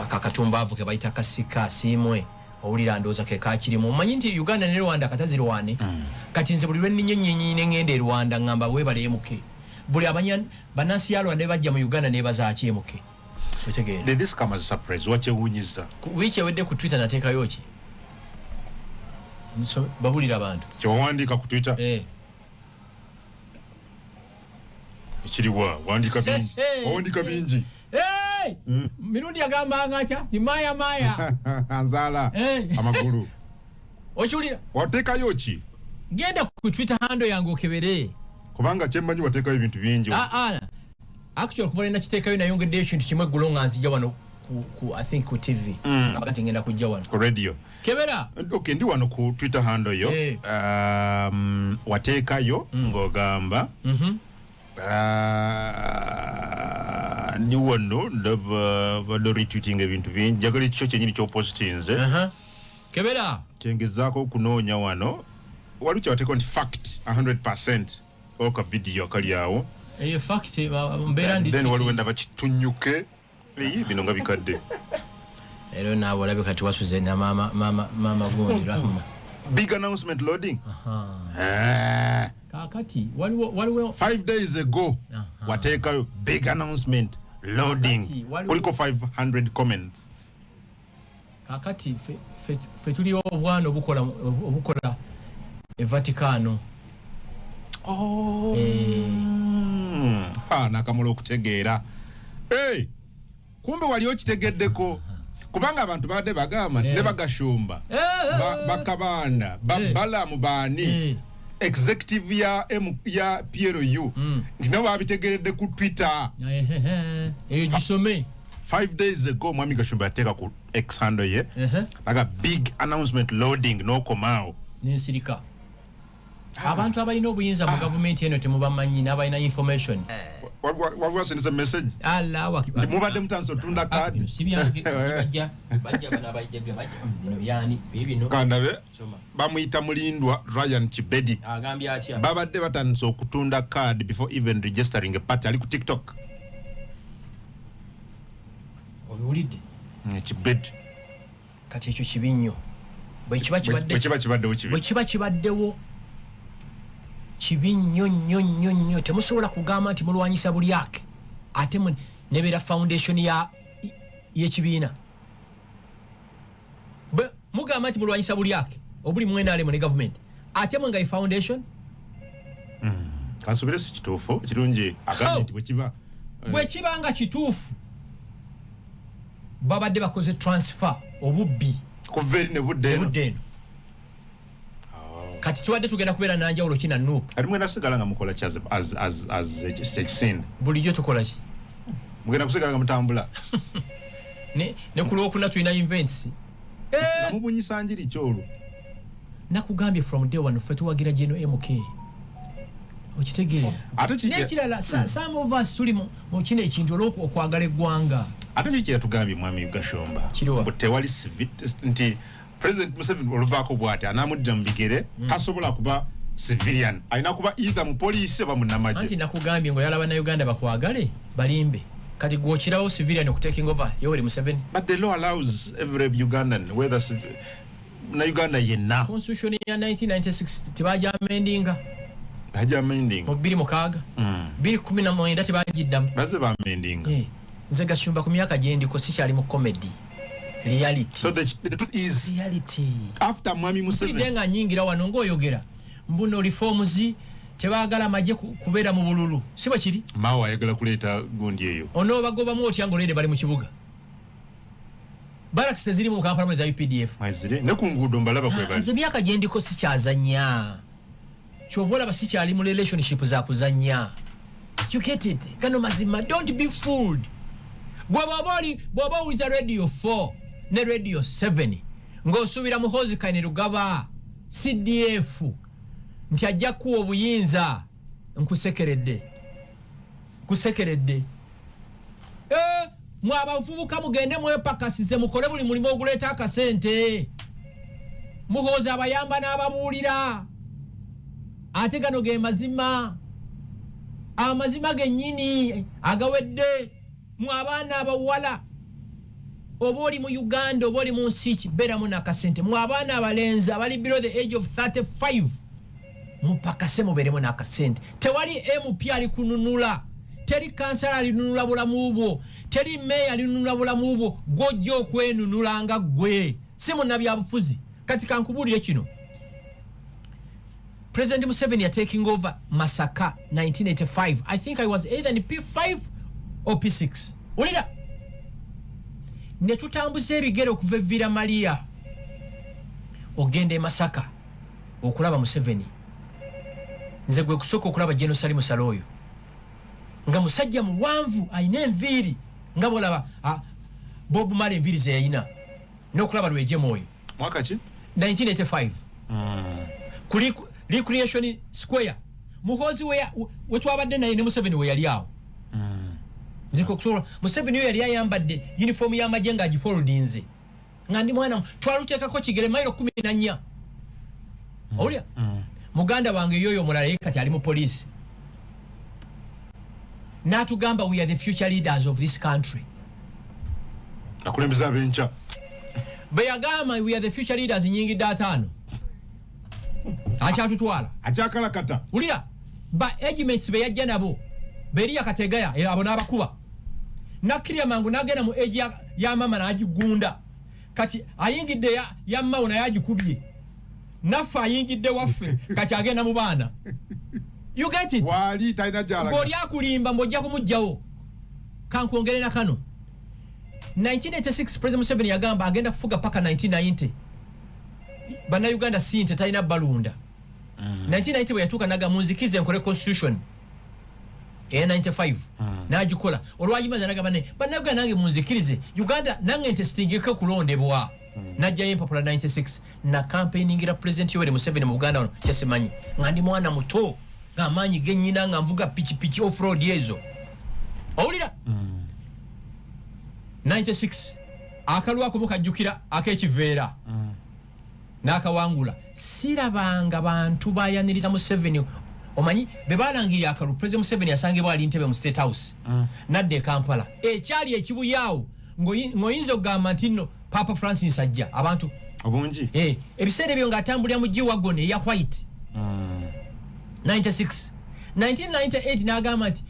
kakatumbavu ke bayita kasika asimwe owulira ndooza ke kakirimu. Omanyi nti Uganda ne Rwanda katazirwane. Kati nze buli lwe nnyinyi ngende Rwanda ngamba weebale MK. Buli banansi ya Rwanda bajja mu Uganda ne bazaaki MK. Did this come as a surprise? Wakyewuunyiza? Wiiki ewedde ku Twitter nateekayo ki? Babulira abantu. Kyewawandiika ku Twitter? Ekiriwa wandiika bingi. Wawandiika bingi. Mirundi agambanga atya ti maya anzaala amagulu. Okiwulira? Wateekayo ki? Genda ku Twitter handle yange okebere. Kubanga kyemmanyi wateekayo ebintu bingi. Actually kuva nakiteekayo nayongeddeyo ekintu kimu eggulo nga nzija wano ku I think ku TV. Kati ngenda kujja wano. Ku radio. Kebera. Okay, ndi wano ku Twitter handle yo. Wateekayo ng'ogamba ni wano ndaba retweeting ebintu bingi njagala ekyo kyenyini ky'opositinze kebera kyengezaako okunoonya wano waliwo kyabateeka nti fact 100% oka video kali awo eyo fact mbeera ndi then waliwo ndaba kitunyuke bino nga bikadde ero naawe olabe kati wasuze na mama gundi Rahma big announcement loading kakati waliwo 5 days ago wateekayo big announcement loading kuliko 500 comments kakati fe tuliwo obwana obukola Vaticano nakamula okutegeera kumbe wali okitegeddeko kubanga abantu badde bagamba ne bagashumba bakabanda babalamu baani executive ya PLU ndino babitegeredde ku Twitter eyo gisome 5 days ago mwami Gashumba yateeka ku X handle ye like a big announcement loading no komao ninsirika abantu abalina obuyinza mu government eno temubamanyi n'abalina information what send a message Allah wakiba mubadde mutanso tunda card sibyange bajja bana bayjege bajja bino byani bibino kandabe bamuyita mulindwa Ryan Chibedi agambye atya babadde batanso okutunda card before even registering a party ali ku TikTok obiwulidde Chibedi kati ekyo kibinyo bwe kiba kibaddewo kibi nnyo temusobola kugamba nti mulwanyisa buli ake ate nebera foundation y'ekibiina mugamba nti mulwanyisa buli ake obuli mwenaalemu ne government ate mwe nga foundation kansubire si kituufu kirungi agambe nti bwe kiba nga kituufu babadde bakoze transfer obubbi kuva eri ne budde eno kati tuwadde tugenda kubeera nanjawulo kina nuupu ati mwena sigala nga mukola ki as ekisinde bulijjo tukola ki mugenda kusigala nga mutambula ne ku lwokuna tulina events nga mubunyisa njiri kyolwo nakugambye from day one ffe tuwagira General MK okitegeera nekirala some of us tuli mu kino ekintu olw'okwagala eggwanga ate kiki yatugambye mwami Gashumba tewali nti President Museveni oluvaako bw'ati anaamudira mu bigere tasobola kuba civilian alina kuba either mu poliisi oba munnamagye anti nakugambye ng'oyalaba na Uganda bakwagale balimbe kati gw'okirawo civilian okutaking over Yoweri Museveni but the law allows every Ugandan whether na Uganda yenna constitution ya 1996 tebajamendinga bajamendinga mu 26 2019 tebagiddamu baze bamendinga nze Gashumba ku myaka gye ndiko sikyali mu comedy reality so the truth is reality after mwami Museveni denga nyingira wano ng'oyogera mbuno reforms tebaagala amagye kubeera mu bululu si bwe kiri maawa ayagala kuleeta gundi eyo ono bagobamu otya ng'olwere bali mu kibuga barracks teziri mu Kampala za UPDF ne ku nguudo mbalaba kwe bali nze myaka gye ndiko sikyazanya kyova olaba sikyali mu relationship za kuzanya you get it kano mazima don't be fooled bw'oba owuliza radio 4 ne radio 7 ng'osuubira muhozi kaine Rugaba CDF nti ajja kuwa obuyinza nkusekeredde mwe abavubuka mugende mwepakasize mukole buli mulimu oguleeta akasente muhozi abayamba n'ababuulira ate gano ge mazima amazima gennyini agawedde mu abaana abawala oba oli mu Uganda oba oli mu nsi ki beeramu n'akasente mu abaana abalenzi abali below the age of 35 mupakase mubeeremu n'akasente tewali MP ali kununula teri kansala alinunula bulamu bwo teri meya alinunula bulamu bwo gw'ojja okwenunula nga ggwe si munnabyabufuzi kati kankubuulire kino President Museveni are taking over Masaka 1985 I think I was either in P5 or P6 ulira ne tutambuza ebigere okuva Villa Maria ogende Masaka okulaba Museveni nze gwe kusooka okulaba General Salim Saloyo nga musajja muwanvu ayina enviiri nga bolaba Bob Marley enviiri ze yayina n'okulaba lweje mwoyo mwaka ki 1985 kuli Recreation Square muhozi we twabadde naye ne Museveni we yali awo nziko kusobola Museveni yali ayambadde uniform ya majenga agifoldinze ngandi mwana twalutekako kigere mailo 14 Olya muganda wange yoyo mulala kati ali mu police natugamba we are the future leaders of this country akulembeza abencha bayagama we are the future leaders nyingi datano acha tutwala achakala kata ulira ba agents beyajja nabo beriya kategaya abo nabakuba nakiriya mangu nagenda mu age ya mama najigunda kati ayingidde ya mama na yagikubye nafa ayingidde waffe kati agenda mu bana you get it wali taina jala goli akulimba mbojja kumujjawo kankuongere na kano 1986 President Museveni yagamba agenda kufuga paka 1990 bana Uganda sinte taina balunda 1990 bwe yatuka naga munzikize nkole constitution 95 najikola olwayimaza naga bana Uganda nange munzikirize Uganda nange intestingeke kulondebwa najja yempapula 96 na campaigningira President Yoweri Museveni mu Uganda ono kyasimanyi ngandi mwana muto ngamanyi genyina nga mvuga pichi off-road yezo owulira 96 akalwako mukajjukira akekiveera nakawangula sirabanga bantu bayaniriza Museveni omanyi bebalangirira akalu President Museveni yasangibwa ali ntebe mu State House nadde Kampala ekyali ekibuyawo ngoyinzo gamba ntino Papa Francis ajja abantu obungi ebiseera byo ngatambulira mu G-Wagon ya white 96 1998 nagamba nti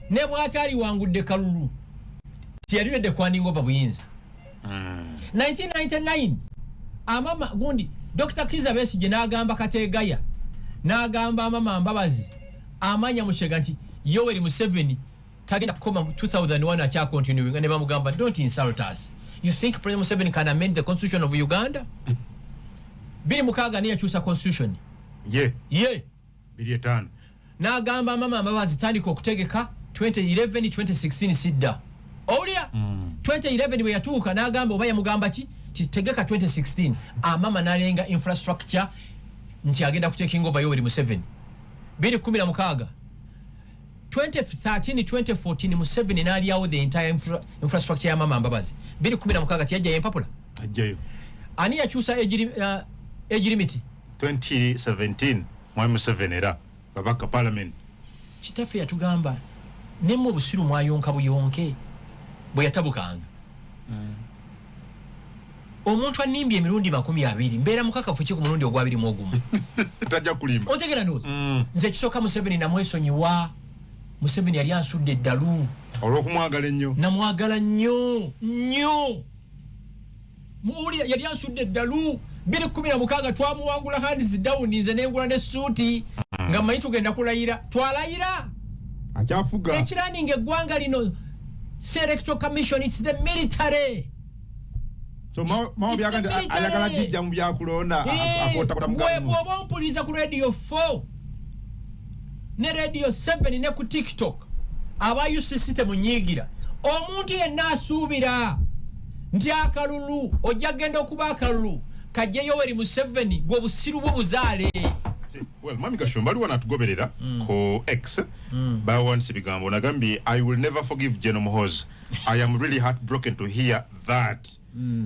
ne bwatali wangudde kalulu tiyalidde kwandinga over buyinza 1999 amama gundi Dr. Kiza Besigye nagamba Kategaya nagamba amama Mbabazi amanya mushega nti Yoweri Museveni tagenda kukoma 2001 acha continuing ne bamugamba don't insult us. You think President Museveni can amend the constitution of Uganda? Bili mukaga niya chusa constitution. Yeah. Bili etano. Nagamba mama Mbabazi tandika okutegeka 2011 2016 sidda. Olya 2011 we yatuuka nagamba oba yamugamba ki tegeka 2016 amama nalenga infrastructure nti agenda kutaking over Yoweri Museveni 2016 2013 2014 Museveni naliawo the entire infrastructure ya mama Mbabazi 2016 tiyajja yempapula ajjayo ani yakyusa age limit 2017 Mwami Museveni era babaka parliament kitaffe yatugamba nemu obusiru mwayonka buyonke bwe yatabukanga omuntu animbye emirundi 20 mbeera mukakafu ki ku mulundi ogwa 21 tajja kulimba otegera ndozi nze kisoka Museveni namwesonyiwa Museveni yali ansudde eddalu olw'okumwagala ennyo namwagala nnyo muuli yali ansudde eddalu 2016 twamuwangula hands down nze nengula ne suuti nga mmanyi tugenda kulayira twalayira akyafuga ekiraninga eggwanga lino Electoral Commission, it's the military. So mao byaganda ayagala jijja mu byakulonda akota kota mukamu bwo mpuliza ku radio 4 ne radio 7 ne ku TikTok abayu system nyigira omuntu yenna asuubira nti akalulu ojja genda okuba akalulu kajje Yoweri Museveni gwo busiru bwo buzaale. Well, Mami Kashomba aliwa natugoberera ko X bawansi bigambo nagambi I will never forgive General Muhoozi. I am really heartbroken to hear that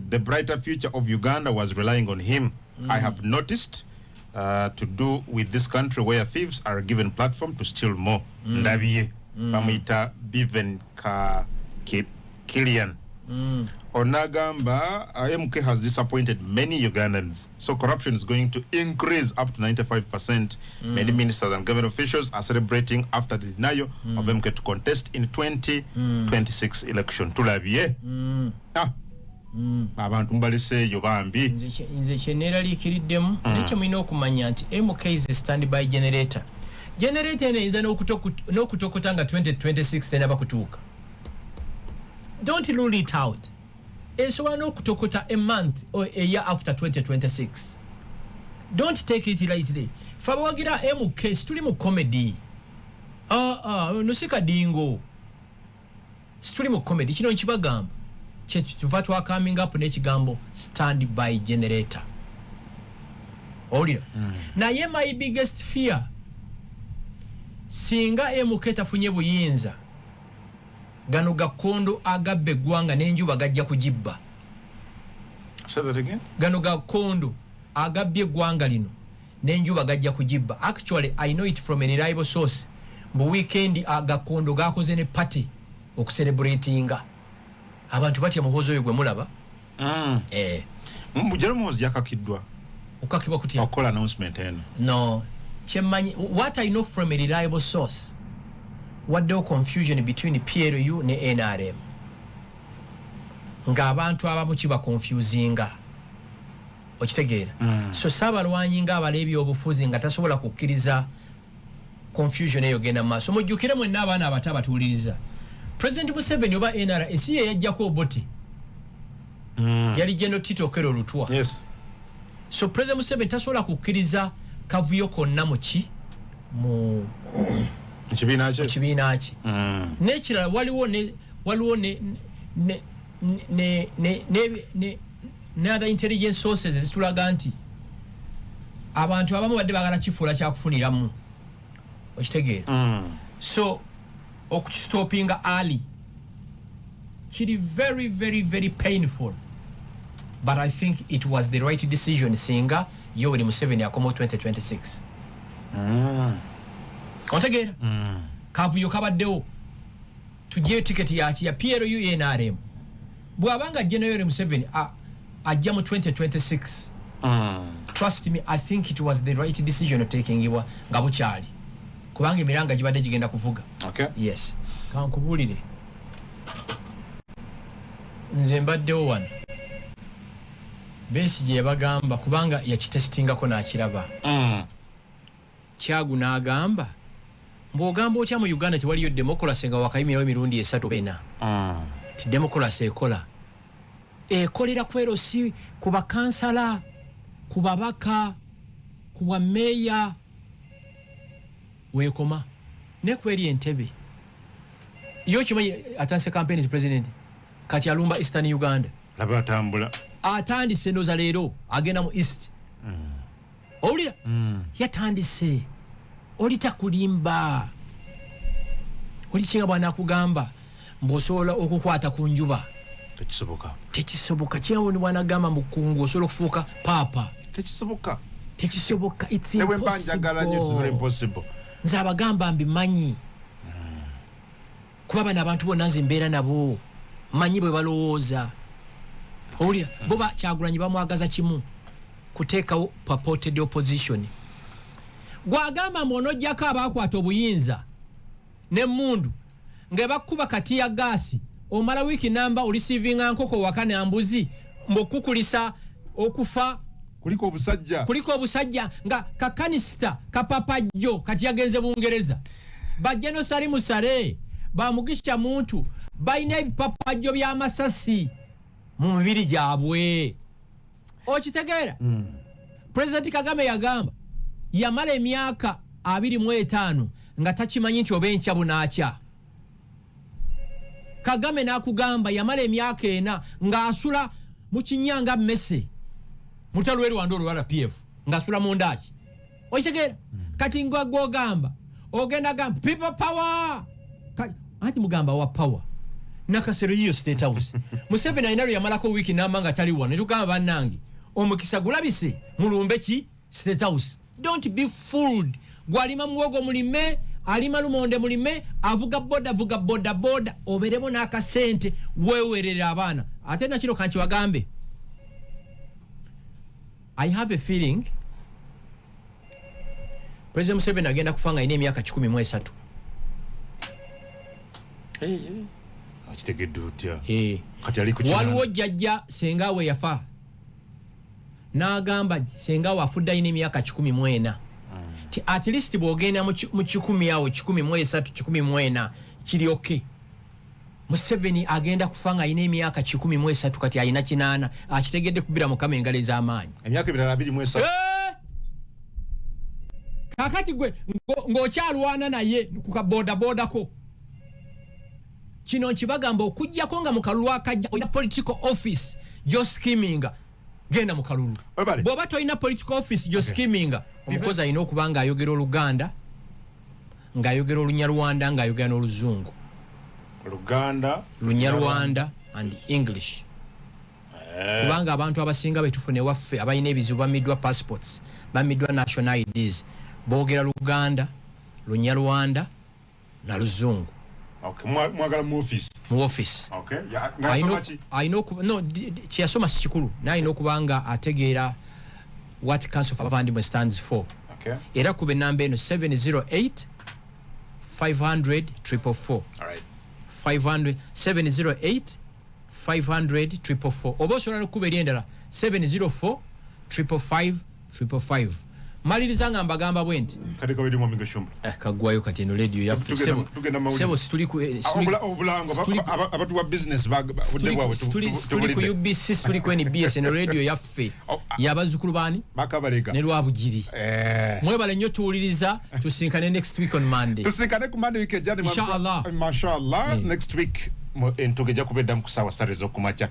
the brighter future of Uganda was relying on him. I have noticed to do with this country where thieves are given platform to steal more. Ndabiye bamwita Biven Kilian Onagamba MK has disappointed many Ugandans, so corruption is going to increase up to 95%. Many ministers and government officials are celebrating after the denial of MK to contest in 2026 election. Tulabye abantu mbaliseyo bambi nze kyenera likiriddemu nekyo mulina okumanya nti MK is a standby generator ene n'okutokota nga 2026 tenaba kutuuka. Don't rule it out. Esobola n'okutokota a month or a year after 2026. Don't take it lightly. Fabawagira MK situli mu comedy. Nusika dingo. Situli mu comedy. Kino nkibagamba. Tuva coming up n'ekigambo standby generator. Olira. Naye my biggest fear singa MK tafunye buyinza gano gakondo agabbe eggwanga n'enjuba gajja kugibba. Say that again. Gano gakondo agabbye eggwanga lino n'enjuba gajja kugibba. Actually I know it from a reliable source. Mu weekend agakondo gakoze ne party okucelebratinga. Abantu batya muhozo oyo gwe mulaba. Mujeremozi yakakiddwa. Okakibwa kutya? Okola announcement eno. No. Chemanyi, what I know from a reliable source, waddewo confusion between PLU ne NRM. Nga abantu abamu kiba confusinga. Okitegeera. So Saabalwanyi nga abaleebya obufuzi nga tasobola kukkiriza confusion eyo genda maaso. Mujjukire mwenna abaana abato abatuuliriza. President Museveni oba NRM esi ye yajjako Obote. Yali General Tito Okello Lutwa. Yes. So President Museveni tasobola kukkiriza kavuyo konna muki mu kibiina kye. N'ekirala waliwo ne other intelligence sources ezitulaga nti abantu abamu badde baagala kifuula kyakufuniramu. Okitegeera. So okustopinga early kiri very very very painful, but I think it was the right decision singa Yoweri Museveni akomo 2026. Ontegeera. Kavuyo kabaddewo tujje tiketi ya PLU NRM bwabanga Yoweri Museveni ajja mu 2026. Trust me, I think it was the right decision of taking iwa nga bukyali kubanga emiranga gibadde gigenda kuvuga. Okay. Yes. Kankubulire nze mbaddewo wano Besigye bagamba kubanga yakitestingako n'akiraba. Kyagu n'agamba mbw'ogamba otya mu Uganda tewaliyo democracy nga wakayimirawo emirundi 3 4. Ti democracy ekolera kwero si ku bakansala, ku babaka, ku bammeeya weekoma ne kweri Entebbe. Yo kimanyi atanse campaigns president kati alumba Eastern Uganda. Laba atambula. Atandise ndoza leero agenda mu East. Owulira? Yatandise. Olita kulimba. Olikinga bwana akugamba mbosobola okukwata ku njuba. Tekisoboka. Kyawo ni bwana agamba mukungu osobola okufuuka paapa. Tekisoboka. It's impossible. Nze abagamba mbimanyi. Kuba bano abantu bonna nze mbeera nabo. Manyi bwe balowooza. Owulira? Boba Kyagulanyi bamwagaza kimu kuteekawo purported opposition. Gwagamba mw'onojjako abaakwata obuyinza n'emmundu nga bakuba kati ya gaasi omala wiiki namba olisiivinga nkoko waka na mbuzi mbokukulisa okufa kuliko obusajja nga kakanisita kapapajjo kati yagenze Bungereza bajjeno sali musale bamugisha muntu bayina ebipapajjo by'amasasi mu mibiri gyabwe. Okitegeera? President Kagame yagamba yamala emyaka 25 nga takimanyi nti oba enkya bunaakya. Kagame n'akugamba yamala emyaka 4 ng'asula mu kinyanga mmese mutalo Rwanda olwa RPF ng'asula mu ndaki. Okitegeera? Kati ng'ogamba ogenda gamba people power ati mugamba wa power nakasero yiyo State House. Museveni alina yamalako wiki namanga tali wano tugamba bannange omukisa gulabise mulumbe ki State House. Don't be fooled. Gwalima muwogo mulime alima lumonde mulime avuga boda oberemo n'akasente wewerera abaana ate na kino kanki wagambe. I have a feeling President Museveni agenda kufanga ine emyaka 13. Akitegedde otya? Kati ali ku kinana. Waliwo jjajja sengawe yafa. N'agamba sengawe afudde ine emyaka 14. At least bw'ogenda mu 10 awo 13 14 kiri okay. Museveni agenda kufanga ine emyaka 13 kati ayina 8 akitegedde kubira mu kama engalo ez'amaanyi. Emyaka 23. Kakati gwe ng'okyalwana naye ku kaboda ko. Kino nkibagamba okujjako nga mu kalulu akajja olina political office yo skimming genda mu kalulu. Bw'oba tolina political office yo skimming omukozi alina okuba ng'ayogera Oluganda ng'ayogera Olunyarwanda ng'ayogera n'Oluzungu. Luganda, Lunyarwanda and English. Kubanga abantu abasinga betufune waffe abayina ebizibu bamiddwa passports, bamiddwa national IDs, boogera Luganda, Lunyarwanda na Luzungu. Okay, mwagala mu office. Mu office. Okay. Yeah, I know no chiyasoma sikikulu. Na I know kubanga ategeera what Council for Abavandimwe stands for. Okay. Era kube namba eno 708 500 444. All right. 500 708 500 444. Oba osobola n'okuba eryendala 704 555 555. Maliriza nga mbagamba bwe nti kati kawedi mu mingo shumba kagwayo kati eno radio ya sebo situli ku obulango abatu wa business situli ku UBC situli ku NBS eno radio yaffe yabazukulu bani bakabalega ne Lwabugiri mwebale nnyo tuwuliriza tusinkane next week on Monday tusinkane ku Monday week ejja inshallah next week entogeja kubedda mu kusawa sare zo kumacha